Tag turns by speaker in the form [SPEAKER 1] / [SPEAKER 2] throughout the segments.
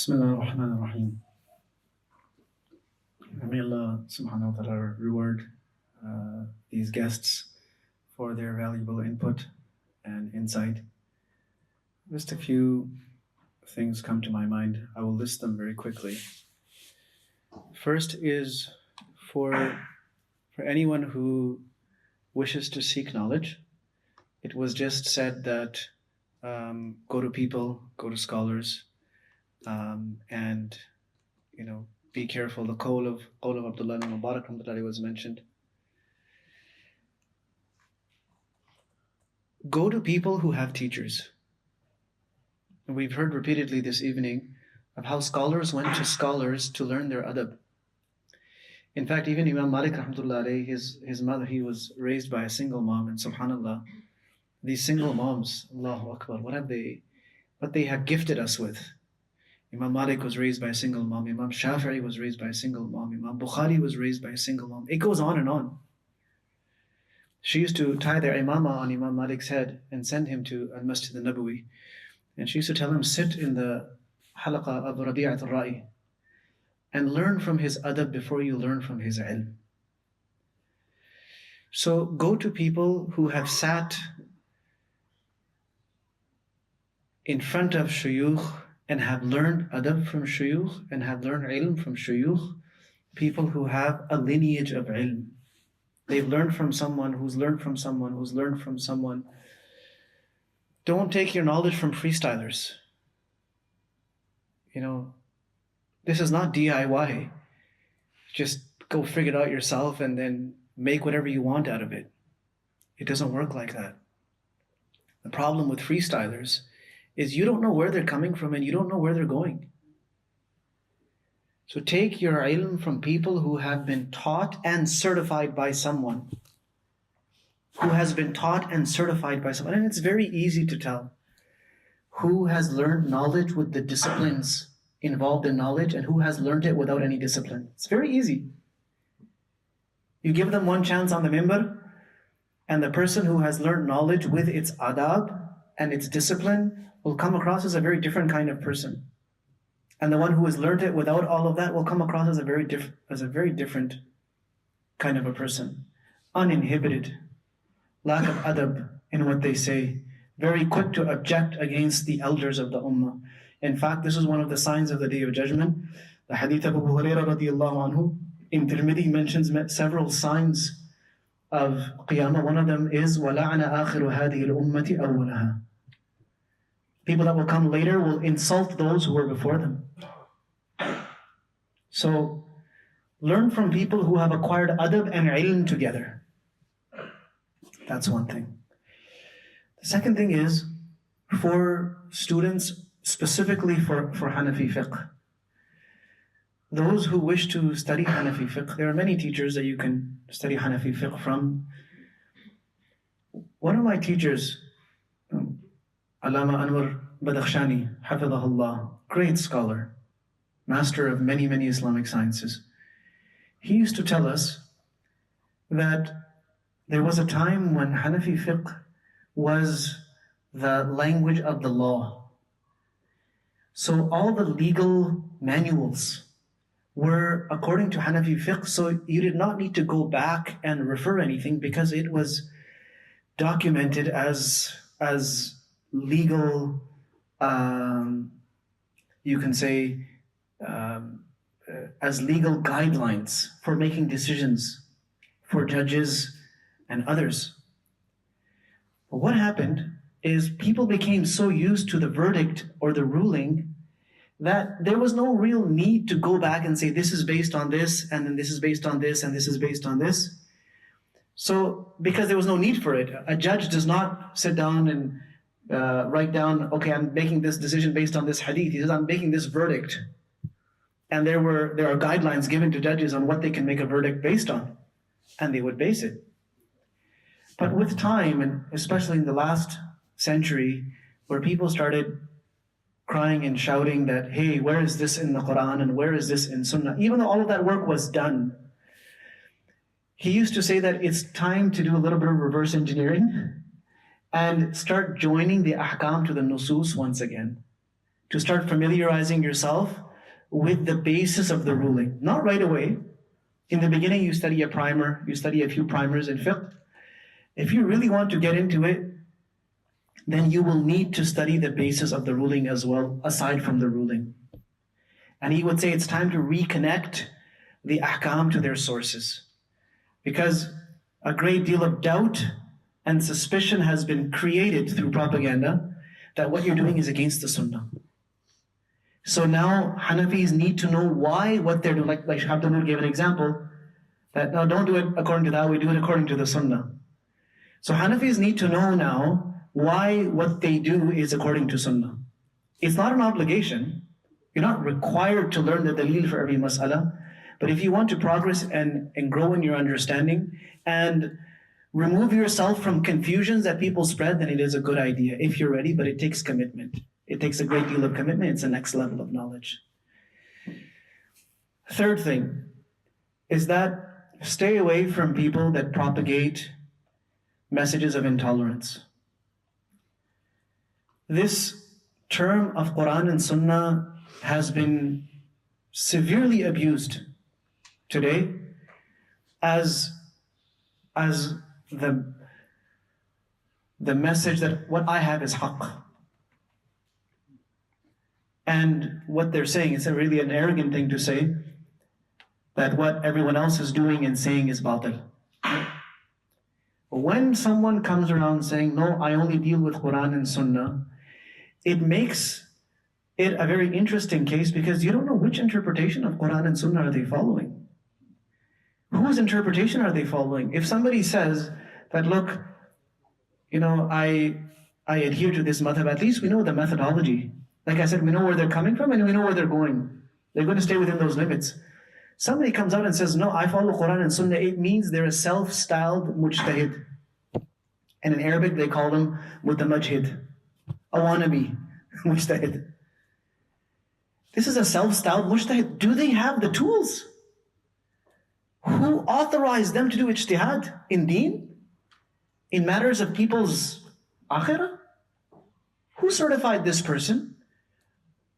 [SPEAKER 1] Bismillah ar-Rahman ar-Rahim. May Allah subhanahu wa ta'ala reward these guests for their valuable input and insight. Just a few things come to my mind. I will list them very quickly. First is for anyone who wishes to seek knowledge. It was just said that go to people, go to scholars, and be careful. The qawl of Abdullah ibn Mubarak was mentioned. Go to people who have teachers. And we've heard repeatedly this evening of how scholars went to scholars to learn their adab. In fact, even Imam Malik rahmatullah his mother, he was raised by a single mom, and subhanallah, these single moms, Allahu Akbar, what they have gifted us with. Imam Malik was raised by a single mom, Imam Shafi'i was raised by a single mom, Imam Bukhari was raised by a single mom. It goes on and on. She used to tie their imamah on Imam Malik's head and send him to Al-Masjid al-Nabawi. And she used to tell him, sit in the halaqah of Rabi'at al-Ra'i and learn from his adab before you learn from his ilm. So go to people who have sat in front of shuyukh and have learned adab from shuyukh and have learned ilm from shuyukh, people who have a lineage of ilm. They've learned from someone who's learned from someone who's learned from someone. Don't take your knowledge from freestylers. This is not DIY. Just go figure it out yourself and then make whatever you want out of it. It doesn't work like that. The problem with freestylers is you don't know where they're coming from and you don't know where they're going. So take your ilm from people who have been taught and certified by someone. Who has been taught and certified by someone. And it's very easy to tell who has learned knowledge with the disciplines involved in knowledge and who has learned it without any discipline. It's very easy. You give them one chance on the mimbar, and the person who has learned knowledge with its adab and its discipline will come across as a very different kind of person. And the one who has learned it without all of that will come across as a very different kind of a person. Uninhibited, lack of adab in what they say, very quick to object against the elders of the ummah. In fact, this is one of the signs of the Day of Judgment. The hadith of Abu Hurairah radiallahu anhu in Tirmidhi mentions several signs of Qiyamah. One of them is وَلَعْنَ آخِرُ هَذِهِ الْأُمَّةِ أَوَّلَهَا. People that will come later will insult those who were before them. So, learn from people who have acquired adab and ilm together. That's one thing. The second thing is, for students, specifically for Hanafi fiqh, those who wish to study Hanafi fiqh, there are many teachers that you can study Hanafi fiqh from. One of my teachers, Allama Anwar Badakhshani, Hafidhahullah, great scholar, master of many, many Islamic sciences. He used to tell us that there was a time when Hanafi fiqh was the language of the law. So all the legal manuals were according to Hanafi fiqh, so you did not need to go back and refer anything because it was documented as legal, you can say, as legal guidelines for making decisions for judges and others. But what happened is people became so used to the verdict or the ruling that there was no real need to go back and say this is based on this, and then this is based on this, and this is based on this. So, because there was no need for it, a judge does not sit down and write down, okay, I'm making this decision based on this hadith. He says, I'm making this verdict. And there are guidelines given to judges on what they can make a verdict based on, and they would base it. But with time, and especially in the last century, where people started crying and shouting that, hey, where is this in the Quran and where is this in Sunnah? Even though all of that work was done, he used to say that it's time to do a little bit of reverse engineering and start joining the ahkam to the nusus once again. to start familiarizing yourself with the basis of the ruling. Not right away. In the beginning, you study a primer, you study a few primers in fiqh. If you really want to get into it, then you will need to study the basis of the ruling as well, aside from the ruling. And he would say it's time to reconnect the ahkam to their sources. Because a great deal of doubt and suspicion has been created through propaganda that what you're doing is against the sunnah. So now Hanafis need to know why what they're doing. Like Shaykh Abdul Nur gave an example that no, don't do it according to that, we do it according to the sunnah. So Hanafis need to know now why what they do is according to sunnah. It's not an obligation. You're not required to learn the dalil for every mas'ala. But if you want to progress and grow in your understanding and remove yourself from confusions that people spread, then it is a good idea if you're ready, but it takes commitment. It takes a great deal of commitment. It's the next level of knowledge. Third thing is that stay away from people that propagate messages of intolerance. This term of Quran and Sunnah has been severely abused today as the message that what I have is haqq. And what they're saying, it's really an arrogant thing to say, that what everyone else is doing and saying is batil. When someone comes around saying, no, I only deal with Quran and Sunnah, it makes it a very interesting case because you don't know which interpretation of Quran and Sunnah are they following. Whose interpretation are they following? If somebody says that, look, I adhere to this madhab, at least we know the methodology. Like I said, we know where they're coming from and we know where they're going. They're going to stay within those limits. Somebody comes out and says, no, I follow Quran and Sunnah, it means they're a self-styled mujtahid. And in Arabic, they call them mutamajhid, a wannabe mujtahid. This is a self-styled mujtahid. Do they have the tools? Who authorized them to do ijtihad in deen? In matters of people's akhirah? Who certified this person?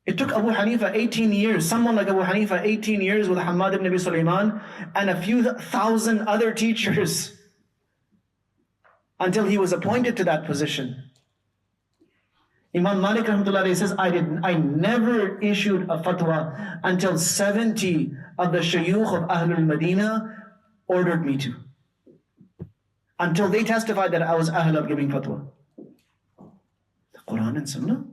[SPEAKER 1] It took Abu Hanifa 18 years, someone like Abu Hanifa 18 years with Hamad ibn Abi Sulaiman and a few thousand other teachers until he was appointed to that position. Imam Malik rahmatullahi says, I never issued a fatwa until 70 of the shayukh of Ahlul Madinah ordered me to. Until they testified that I was ahl of giving fatwa. The Quran and Sunnah.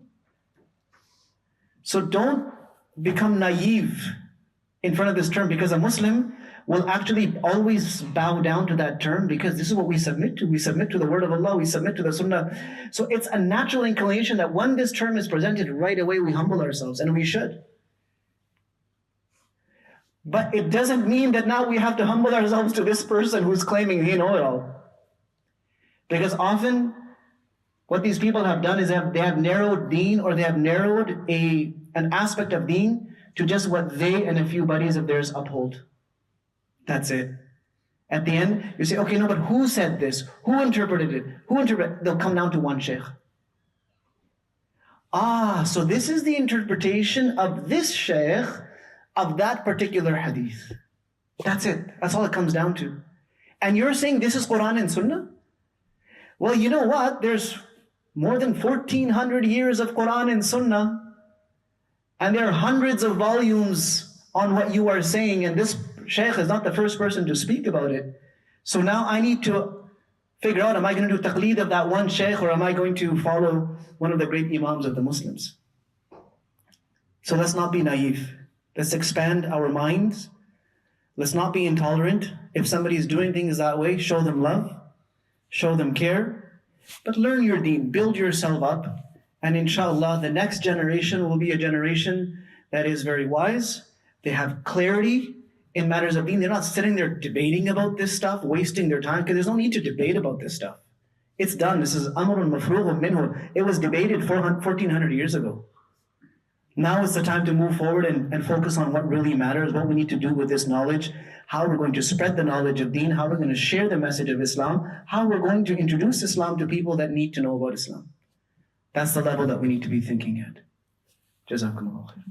[SPEAKER 1] So don't become naive in front of this term, because a Muslim will actually always bow down to that term because this is what we submit to. We submit to the word of Allah, we submit to the Sunnah. So it's a natural inclination that when this term is presented, right away we humble ourselves, and we should. But it doesn't mean that now we have to humble ourselves to this person who's claiming he knows it all. Because often what these people have done is they have narrowed deen, or they have narrowed an aspect of deen to just what they and a few buddies of theirs uphold. That's it. At the end, you say, okay, no, but who said this? Who interpreted it? They'll come down to one sheikh. So this is the interpretation of this sheikh of that particular hadith. That's it. That's all it comes down to. And you're saying this is Quran and Sunnah? Well, you know what? There's more than 1,400 years of Quran and Sunnah, and there are hundreds of volumes on what you are saying, and this Shaykh is not the first person to speak about it. So now I need to figure out, am I going to do taqleed of that one Shaykh, or am I going to follow one of the great Imams of the Muslims? So let's not be naive. Let's expand our minds. Let's not be intolerant. If somebody is doing things that way, show them love, show them care, but learn your deen, build yourself up, and inshallah the next generation will be a generation that is very wise. They have clarity in matters of deen. They're not sitting there debating about this stuff, wasting their time, because there's no need to debate about this stuff. It's done. This is amrun mafrughun minhu. It was debated 1,400 years ago. Now it's the time to move forward and focus on what really matters, what we need to do with this knowledge, how we're going to spread the knowledge of deen, how we're going to share the message of Islam, how we're going to introduce Islam to people that need to know about Islam. That's the level that we need to be thinking at. Jazakumullah khair.